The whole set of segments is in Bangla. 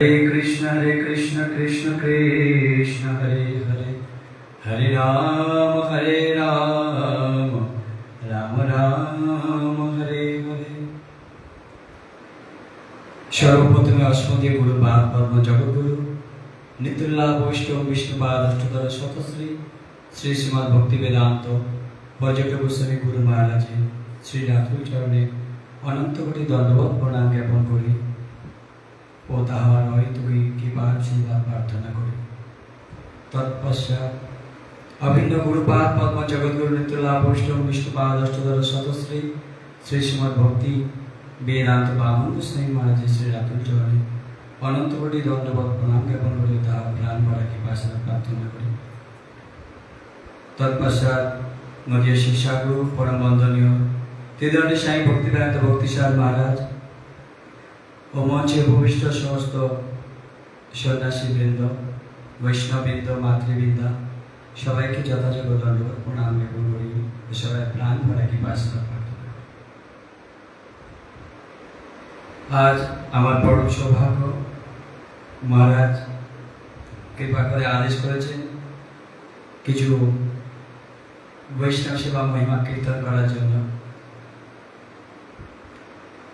हरे कृष्ण कृष्ण कृष्ण हरे हरे हरे राम राम राम हरे हरे। सर्वप्रथमे अस्मदीय गुरु पाद पद्म जगद्गुरु नित्युल्लाह वैष्णव विष्णुपाद अष्टोत्तर शतश्री श्री श्रीमद् भक्ति वेदांत पर्यटक गोस्वामी गुरु महाराज श्री रातुल चरणे अनंत कोटि दंडवत प्रणाम ज्ञापन करी ও তাহার অহেতুকী কৃপার আশীর্বাদ প্রার্থনা করি। তৎপশ্চাৎ অভিন্ন গুরুপাদ পদ্ম জগদ্গুরু নিত্যলাভ বৈষ্ণব বিষ্ণুপাদ অষ্টদর শতশ্রী শ্রী শ্রীমদ্ ভক্তি বেদান্ত বামন গোস্বামী মহারাজ শ্রী রাতুল চরণে অনন্ত কোটি দণ্ডবত প্রণাম জ্ঞাপন করি, তাহার প্রাণ ভরা কৃপা আশীর্বাদ প্রার্থনা করি। তৎপশ্চাৎ নদীয় শিক্ষাগুরু পরম বন্দনীয় ত্রিদণ্ডী স্বামী ভক্তিবেদান্ত ভক্তিসার মহারাজ ও মঞ্চে ভূমিষ্ঠ সমস্ত সন্ন্যাসী বৃন্দ, বৈষ্ণববৃন্দ, মাতৃবৃন্দা সবাইকে যথাযোগ্য দণ্ডবত প্রণাম জ্ঞাপন করি। সবাই প্রাণ ভরা কৃপা আশীর্বাদ প্রার্থনা করি। আজ আমার বড় সৌভাগ্য, মহারাজ কৃপা করে আদেশ করেছেন কিছু বৈষ্ণব সেবা মহিমা কীর্তন করার জন্য।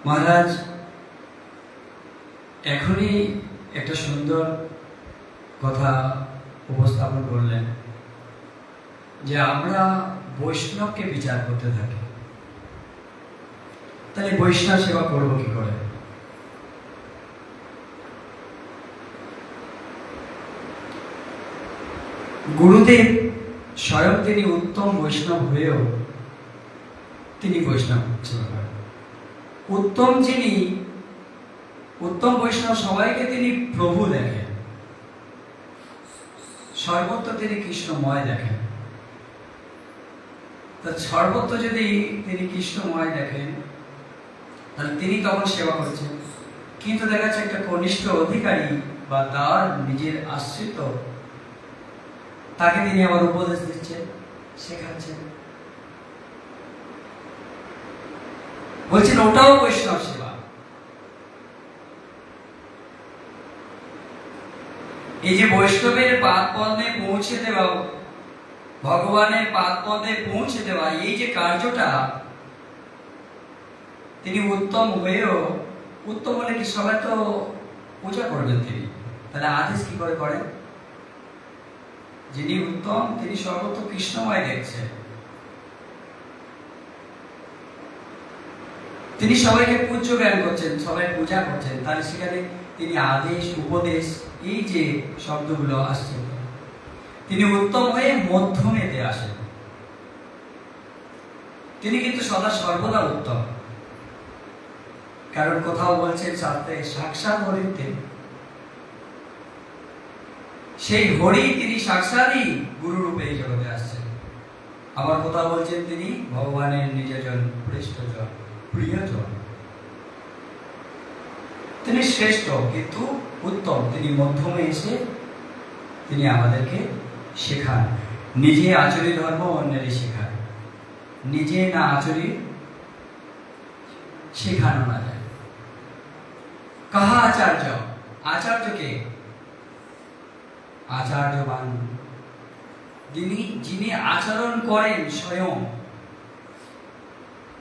মহারাজ এখনই একটা সুন্দর কথা উপস্থাপন করলেন যে আমরা বৈষ্ণবকে বিচার করতে থাকি, তাহলে বৈষ্ণব সেবা করব কি করে? গুরুদেব স্বয়ং তিনি উত্তম বৈষ্ণব হয়েও তিনি বৈষ্ণব সেবা করেন। উত্তম বৈষ্ণব সবাইকে তিনি প্রভু দেখেন, সর্বত্র তিনি কৃষ্ণময় দেখেন। তা সর্বত্র যদি তিনি কৃষ্ণময় দেখেন তাহলে তিনি তখন সেবা করছেন, কিন্তু দেখা যাচ্ছে একটা কনিষ্ঠ অধিকারী বা তার নিজের আশ্রিত তাকে তিনি আবার উপদেশ দিচ্ছেন, শেখাচ্ছেন, বলছেন ওটাও বৈষ্ণব সেবা। এই যে বৈষ্ণবের পাদ পদ্মে পৌঁছে দেওয়া, ভগবানের পাদ পদ্মে পৌঁছে দেওয়া, এই যে কার্যটা তিনি উত্তম হয়েও, উত্তম হলে কি সবাই তো পূজা করবেন তিনি, তাহলে আদেশ কি করে করেন? যিনি উত্তম তিনি সর্বত্র কৃষ্ণময় দেখছেন, তিনি সবাইকে পূজ্য জ্ঞান করছেন, সবাই পূজা করছেন, তাহলে সেখানে তিনি আদেশ উপদেশ এই যে শব্দগুলো আসছে, তিনি উত্তম হয়ে মধ্যমেতে আসেন। তিনি কিন্তু সদা সর্বদা উত্তম, কারণ কোথাও বলছেন শাস্ত্রে সাক্ষাৎ হরিতে, সেই হরি তিনি সাক্ষাৎই গুরু রূপে এই জগতে আসছেন। আবার কোথাও বলছেন তিনি ভগবানের নিজজন, পৃষ্ঠজন, প্রিয়জন, তিনি শ্রেষ্ঠ কিন্তু উত্তম, তিনি মধ্যমে এসে তিনি আমাদেরকে শেখান। নিজে আচরি ধর্ম অন্যেরই শেখান, নিজে না আচরি শেখানো না যায়। কাহা আচার্য? আচার্যকে আচার্যবান যিনি আচরণ করেন স্বয়ং,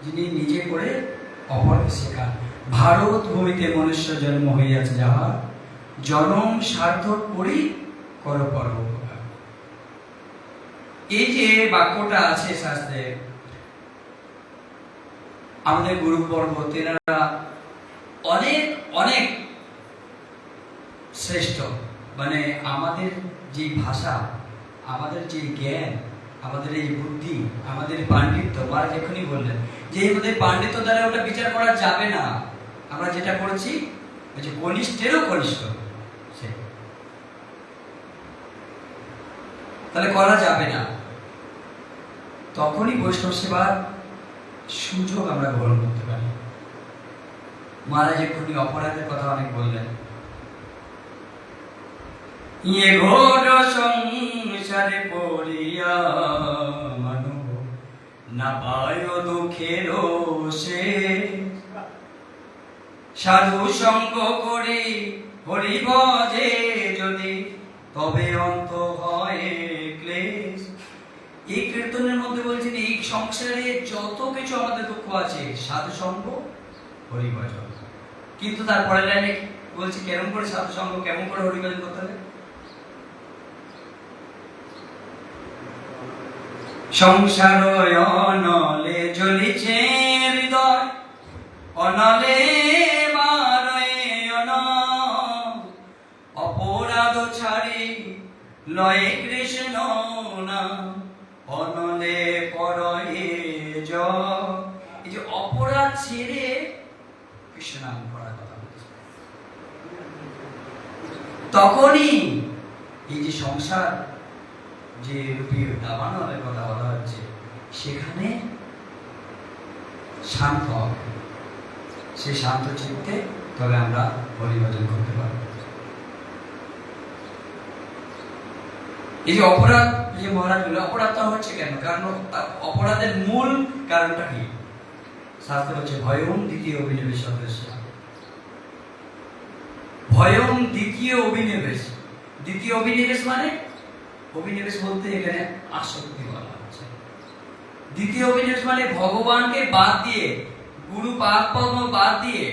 যিনি নিজে করে অপরকে শেখান। ভারত ভূমিতে মনুষ্য জন্ম হইয়াছে যাহা, জনম সার্থক করি কর পরোপকার। এই যে বাক্যটা আছে শাস্ত্রে, আমাদের গুরুপর্ব তেনারা অনেক অনেক শ্রেষ্ঠ, মানে আমাদের যে ভাষা, আমাদের যে জ্ঞান, আমাদের এই বুদ্ধি, আমাদের পাণ্ডিত্য, মহারাজ এখনই বললেন যে আমাদের পাণ্ডিত্য দ্বারা ওটা বিচার করা যাবে না। আমরা যেটা করেছি যে কনিষ্ঠেরও কনিষ্ঠ, তাহলে করা যাবে না। তখনই বৈষ্ণব সেবার সুযোগ আমরা গ্রহণ করতে পারি। মহারাজ এক্ষুনি অপরাধের কথা অনেক বললেন। ইয়ে ঘোর সংসারে পড়িয়া মানব না পায় দুঃখের সে, সাধু সঙ্গ করে হরি ভজে যদি তবে অন্ত হয় ক্লেশ। এই কীর্তনের মধ্যে বলছেন এই সংসারে যত কিছু আমাদের দুঃখ আছে সাধু সঙ্গ হরি ভজন, কিন্তু তারপরে লাইনে বলছে কেমন করে সাধু সঙ্গ কেমন করে হরি ভজন করতে হবে। সংসার অনলে জ্বলিছে হৃদয়, অনলে মারয়ে অন, অপরাধ ছাড়ি লয়ে কৃষ্ণ নাম, অনলে পরয়ে জয়। এই যে অপরাধ ছেড়ে কৃষ্ণ নাম করার কথা বলছে, তখনই এই যে সংসার যে রূপী দাবানলের কথা বলা হচ্ছে সেখানে শান্ত হবে। সেই শান্ত চিত্তে তবে আমরা হরিভজন করতে পারব। এই যে অপরাধ যে মহারাজ বলল, অপরাধটা হচ্ছে কেন? কারণ অপরাধের মূল কারণটা কি? শাস্ত্র হচ্ছে ভয়ম দ্বিতীয় অভিনিবেশ সদস্য। ভয়ম দ্বিতীয় অভিনিবেশ। দ্বিতীয় অভিনিবেশ মানে, অভিনিবেশ বলতে এখানে আসক্তি বলা হচ্ছে। দ্বিতীয় অভিনিবেশ মানে ভগবানকে বাদ দিয়ে, গুরু পাদ পদ্ম বাদ দিয়ে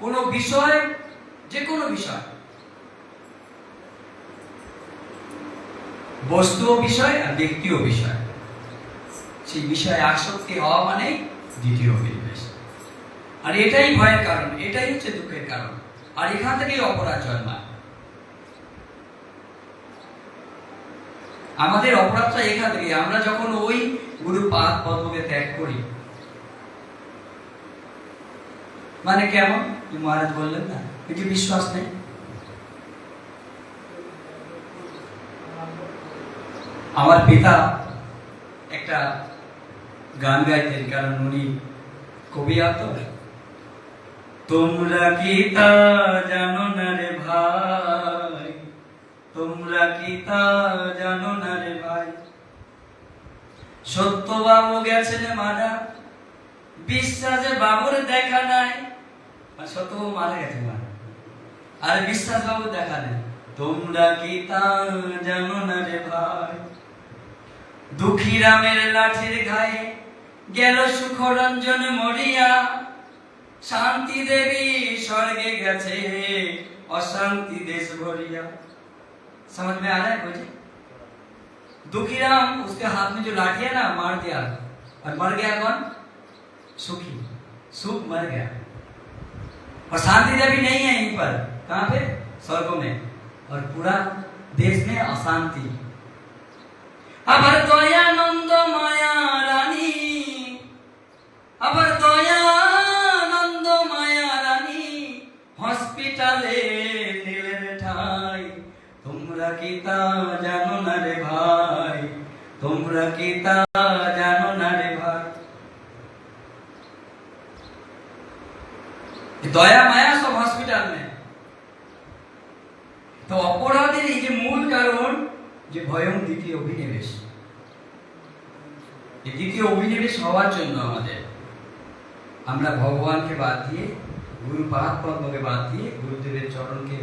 কোন বিষয়, যে কোনো বিষয়, বস্তুও বিষয় আর ব্যক্তিও বিষয়, সেই বিষয়ে আসক্তি হওয়া মানে দ্বিতীয় অভিনিবেশ। আর এটাই ভয়ের কারণ, এটাই হচ্ছে দুঃখের কারণ। আর এখান থেকেই অপরাধ জন্মায়। আমাদের অপরাধটা এখান থেকে, আমরা যখন ওই গুরু পাদ পদ্মকে ত্যাগ করি। মানে কেমন? মহারাজ বললেন না, এই যে বিশ্বাস নেই। আমার পিতা একটা গান গাইতেন, কারণ উনি কবি। তো তোমরা কি তা জানো না রে ভাই, তোমরা কি তা জানো না রে ভাই, সত্য বাবু গেছেন মারা, বিশ্বাসে বাবুর দেখা নাই। সত্য বাবু মারা গেছে মারা, আর বিশ্বাস বাবু দেখা নেই। তোমরা কি তা জানো না রে ভাই, দুঃখী রামের লাঠির গায়ে গেল সুখরঞ্জন মরিয়া, শান্তি দেবী স্বর্গে গেছে অশান্তি দেশ ভরিया। समझ में आ रहा है मुझे? दुखी राम, उसके हाथ में जो लाठी है ना, मार दिया, और मर गया कौन? सुखी, सुख मर गया। और शांति देवी नहीं है यहीं पर, कहां पे? स्वर्ग में, और पूरा देश में अशांति। আবার দয়ানন্দ মায়া রানী, আবার দয়ানন্দ মায়া রানী হসপিটালে নিলেন ঠাই। তোমরা কি তা জানো না রে ভাই, তোমরা কি তা জানো না রে ভাই। দয়া মায়া সব হসপিটাল में। তো অপরাধের এই যে মূল কারণ যে ভয়ং দ্বিতীয় অভিনিবেশ। এই দ্বিতীয় অভিনিবেশ হওয়ার জন্য আমরা ভগবানকে বাদ দিয়ে, গুরু পাদ পদ্মকে বাদ দিয়ে গুরুদেবের চরণকে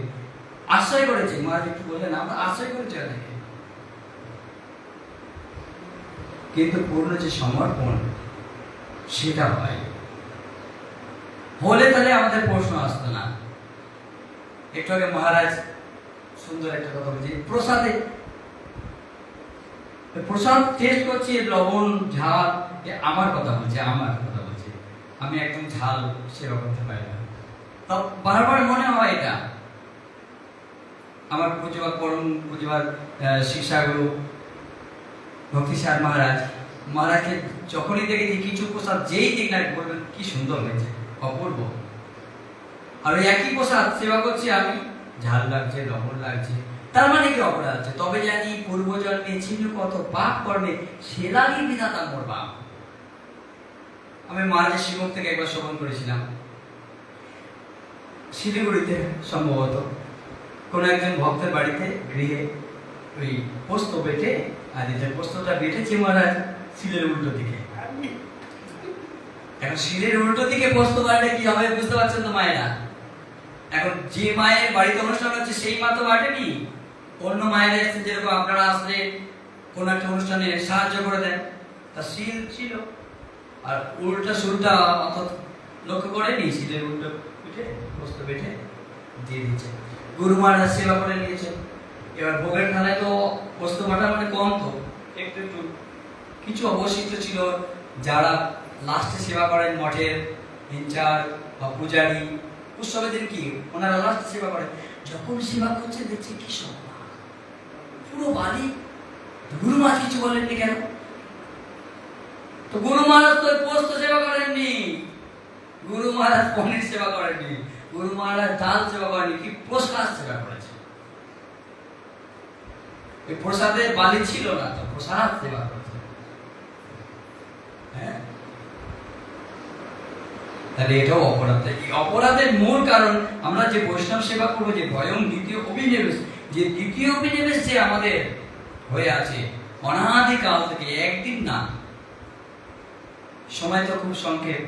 আশ্রয় করেছি। মহারাজ একটু বললেন আমরা আশ্রয় করেছি অনেকে, কিন্তু পূর্ণ যে সমর্পণ সেটা হয় হলে তাহলে আমাদের প্রশ্ন আসতো না। একটু আগে মহারাজ সুন্দর একটা কথা বলছি, প্রসাদে প্রসাদ টেস্ট করছি, লবণ ঝাল, আমার কথা বলছি, আমার কথা বলছি, আমি একদম ঝাল সেবা করতে পারি না। তো বারবার মনে হয় এটা আমার পূজ্যবাদ পরম পূজ্যবাদ শিক্ষাগুরু ভক্তি স্যার মহারাজকে যখনই দেখেছি কিছু প্রসাদ যেই দিক না বলবেন কি সুন্দর হয়েছে, অপূর্ব। আর ওই একই প্রসাদ সেবা করছি আমি, ঝাল লাগছে, লবণ লাগছে, তার মানে কি অপরাধ আছে? তবে জানি পূর্বজন্মে ছিল কত পাপ কর্মে, সে লাগি বিধাতা মরবা। আমি মহারাজের শ্রীমুখ থেকে একবার শ্রবণ করেছিলাম, শিলিগুড়িতে সম্ভবত কোন একজন ভক্তের বাড়িতে গৃহে ওই পোস্ত বেটে, আর এটা পোস্তটা বেটেছে মহারাজ শিলের উল্টো দিকে। এখন শিলের উল্টো দিকে পোস্ত বাড়লে কি হবে বুঝতে পারছেন তো মায়েরা? এখন যে মায়ের বাড়িতে অনুষ্ঠান হচ্ছে সেই মা তো বাটেনি, অন্য মায়েরা এসে যেরকম আপনারা আসলে কোন একটা অনুষ্ঠানে সাহায্য করে দেন, তা শিল ছিল আর উল্টা সুলটা অত লক্ষ্য করেনি, শিলের উল্টো পিঠে বস্তু বেঠে দিয়ে দিচ্ছে। গুরু মহারাজ সেবা করে নিয়েছে। এবার ভোগের থালায় তো বস্তু বাটা মানে কম, তো একটু একটু কিছু অবশিষ্ট ছিল। যারা লাস্টে সেবা করেন, মঠের ইনচার্জ বা পূজারী, উৎসবের দিন কি ওনারা লাস্টে সেবা করেন, যখন সেবা করছে দেখছে কি সব পুরো বালি। গুরু মহারাজ কিছু বলেননি কেন? তো গুরু মহারাজ তো পোস্ত সেবা করেননি, গুরু মহারাজ পনির সেবা করেননি, গুরু মহারাজ ডাল সেবা করেননি, কি প্রসাদ সেবা করেছে। এই প্রসাদে বালি ছিল না, তো প্রসাদ সেবা করেছে। হ্যাঁ, তাহলে এটাও অপরাধ। এই অপরাধের মূল কারণ আমরা যে বৈষ্ণব সেবা করবো, যে ভয়ং দ্বিতীয় অভিনিবেশ, যে দ্বিতীয় অভিনিবেশ যে আমাদের হয়ে আছে অনাদিকাল থেকে, একদিন না। সময় তো খুব সংক্ষেপ,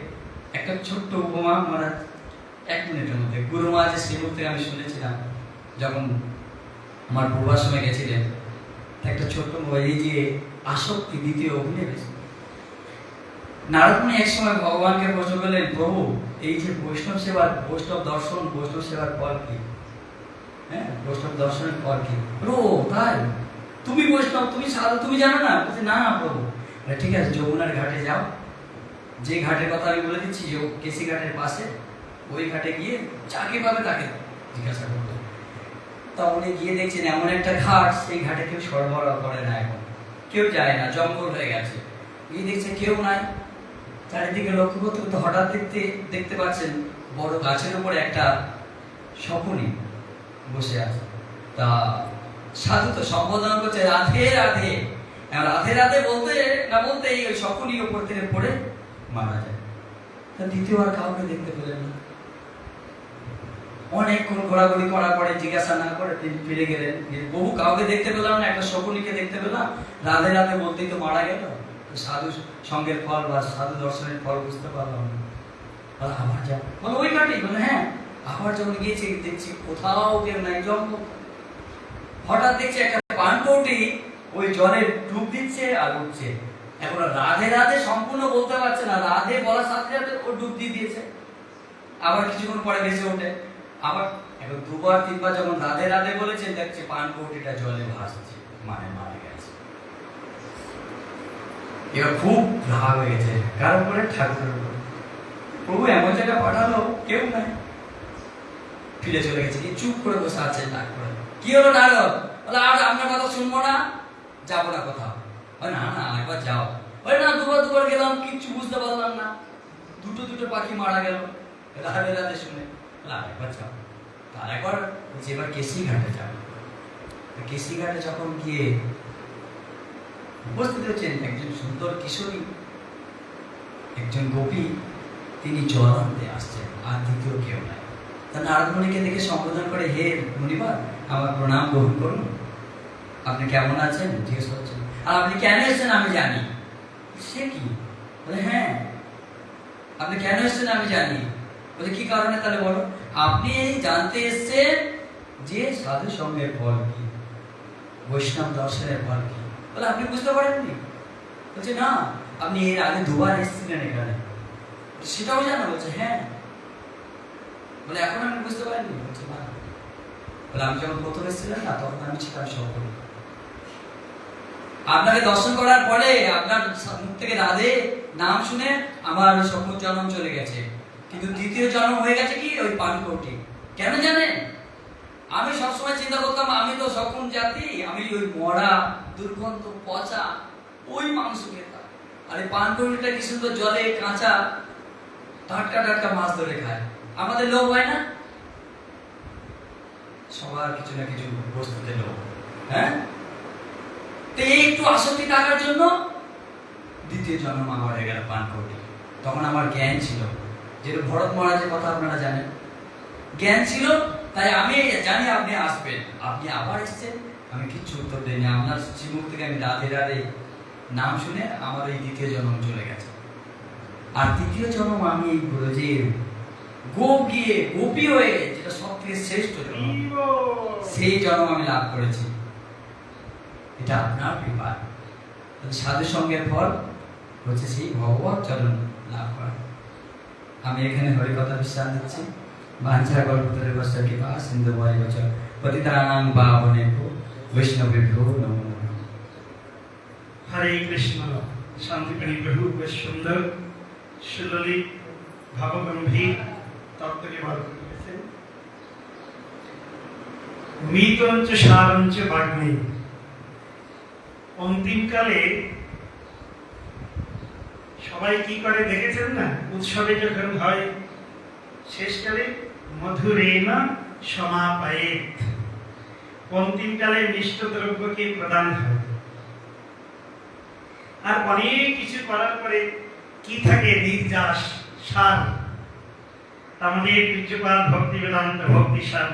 একটা ছোট্ট উপমা মহারাজ 1 মিনিটের মধ্যে। গুরু মহারাজের শ্রীমুখ থেকে আমি শুনেছিলাম, যখন আমার পূর্বাশ্রমে গেছিলেন, একটা ছোট্ট এই যে আসক্তি দ্বিতীয় অভিনিবেশ। নারদমুনি এক সময় ভগবানকে প্রশ্ন করলেন, প্রভু এই যে বৈষ্ণব সেবার, বৈষ্ণব দর্শন, বৈষ্ণব সেবার ফল কি? হ্যাঁ, বৈষ্ণব দর্শনের ফল কি? প্রভু তাই তুমি বৈষ্ণব, তুমি সাধু, তুমি জানো না? বলছে না প্রভু। ঠিক আছে, যমুনার ঘাটে যাও, যে ঘাটের কথা আমি বলে দিচ্ছি, কেসি ঘাটের পাশে, ওই ঘাটে গিয়ে যাকে পাবে তাকে জিজ্ঞাসা করবে। তা উনি গিয়ে দেখছেন এমন একটা ঘাট, সেই ঘাটে কেউ সরবরাহ করে না, এখন কেউ যায় না, জঙ্গল হয়ে গেছে। গিয়ে দেখছে কেউ নাই, চারিদিকে লক্ষ্য করতে করতে হঠাৎ দেখতে পাচ্ছেন বড় গাছের উপরে একটা শকুনি বসে আছে। তা সাধু তো সম্বোধন করছে রাধে রাধে। রাধে রাধে বলতে না বলতে ওই শকুনি উপর থেকে পড়ে মারা যায়। তা দ্বিতীয়বার কাউকে দেখতে পেলেন না। অনেকক্ষণ ঘোরাঘুরি করার পরে জিজ্ঞাসা না করে তিনি ফিরে গেলেন, বহু কাউকে দেখতে পেলাম না, একটা শকুনিকে দেখতে পেলাম, রাধে রাধে বলতেই তো মারা গেল। সাধু সঙ্গের ফল বা সাধু দর্শনের ফল বুঝতে পারলাম না। আবার যাও, বলো ওই ঘাটেই। বলে হ্যাঁ। আবার যখন গিয়েছি দেখছি কোথাও কেউ নাই, জঙ্গল। হঠাৎ দেখছি একটা পানকৌটি ওই জলে ডুব দিচ্ছে আর উঠছে। এখন রাধে রাধে সম্পূর্ণ বলতে পারছে না, রাধে বলার সাথে সাথে ও ডুব দিয়ে দিয়েছে। আবার কিছুক্ষণ পরে ভেসে ওঠে। আবার এখন 2বার 3বার যখন রাধে রাধে বলেছে, দেখছে পানকৌটিটা জলে ভাসছে, মানে মারা গেছে। এবার খুব রাগ হয়ে গেছে, কার উপরে? ঠাকুরের উপরে। প্রভু এমন জায়গা পাঠালো, কেউ নাই। ফিরে চলে গেছে, কি চুপ করে বসে আছে ডাক করে। কি হলো নারদ? বলে আর আপনার কথা শুনবো না, যাবো না কোথাও। না না একবার যাও। না, 2বার গেলাম, কিচ্ছু বুঝতে পারলাম না, দুটো পাখি মারা গেল রাধে রাধে শুনে। একবার যাও। তার একবার বলছে এবার কেসি ঘাটে যাও। কেসি ঘাটে যখন গিয়ে উপস্থিত হচ্ছেন একজন সুন্দর কিশোরী, একজন গোপী, তিনি জল আনতে আসছেন, আর দ্বিতীয় কেউ নাই। তা নারদমুনিকে দেখে সম্বোধন করে, হে মুনিবার, আমার প্রণাম গ্রহণ করুন, আপনি কেমন আছেন জিজ্ঞেস করছেন। আর আপনি কেন এসেছেন আমি জানি। সে কি? বলে হ্যাঁ, আপনি কেন এসেছেন আমি জানি। বলে কি কারণে? তাহলে বলো। আপনি জানতে এসেছেন যে সাধু সঙ্গের ফল কি, বৈষ্ণব দর্শনের ফল কি। বলে আপনি বুঝতে পারেননি? বলছে না, আপনি এর আগে 2বার এসেছিলেন এখানে, সেটাও জানো? বলছে হ্যাঁ। বলে এখন আমি বুঝতে পারিনি? বলছে না। বলে আমি যখন প্রথম এসেছিলেন না, তখন আমি ছিলাম সহকর্মী। আপনাকে দর্শন করার পরে আপনার মুখ থেকে রাধে নাম শুনে আমার সকল জন্ম চলে গেছে, কিন্তু দ্বিতীয় জন্ম হয়ে গেছে কি ওই পানকৌটি। কেন জানেন? আমি সবসময় চিন্তা করতাম আমি তো শকুন জাতি, আমি ওই মরা দুর্গন্ধ পচা ওই মাংস খেতাম, আর এই পানকৌটিটা কি সুন্দর জলে কাঁচা টাটকা টাটকা মাছ ধরে খায়। আমাদের লোভ হয় না? সবার কিছু না কিছু বস্তুতে লোভ। হ্যাঁ, তো এই একটু আসক্তি থাকার জন্য দ্বিতীয় জন্ম আমার হয়ে গেল পানকৌটি। তখন আমার জ্ঞান ছিল, যেটা ভরত মহারাজের কথা আপনারা জানেন, জ্ঞান ছিল, তাই আমি জানি আপনি আসবেন। আপনি আবার এসেছেন, আমি কিচ্ছু উত্তর দিইনি। আপনার শ্রীমুখ থেকে আমি রাধে রাধে নাম শুনে আমার এই দ্বিতীয় জন্ম চলে গেছে। আর তৃতীয় জন্ম আমি এই ব্রজের গোপ গিয়ে গোপী হয়ে, যেটা সব থেকে শ্রেষ্ঠ জন্ম, সেই জন্ম আমি লাভ করেছি। এটা আপনার কৃপা। সাধু সঙ্গের ফল হচ্ছে সেই ভগবত চরণ লাভ করা। আমি এখানে হরিকথা বিশ্রাম দিচ্ছি। বাঞ্ছা কল্পতরু বস্য কৃপা সিন্ধু বৈবচ পতিতানাং পাবনেভ্যো বৈষ্ণবেভ্যো নমো নমঃ। হরে কৃষ্ণ। শান্তিপ্রাণী প্রভু বেশ সুন্দর সুললিত ভাবগম্ভীর তত্ত্বকে বর্ণনা করেছেন। মৃতঞ্চ সারঞ্চ বাগ্মী। অন্তিমকালে সবাই কি করে দেখেছেন না? উৎসবে যখন হয় শেষকালে মধুরেণ সমাপয়েৎ, অন্তিমকালে মিষ্ট দ্রব্যকে প্রদান হয়। আর অনেক কিছু করার পরে কি থাকে? নির্যাস, সার। আমাদের পূজ্যপাদ ভক্তি বেদান্ত ভক্তি সার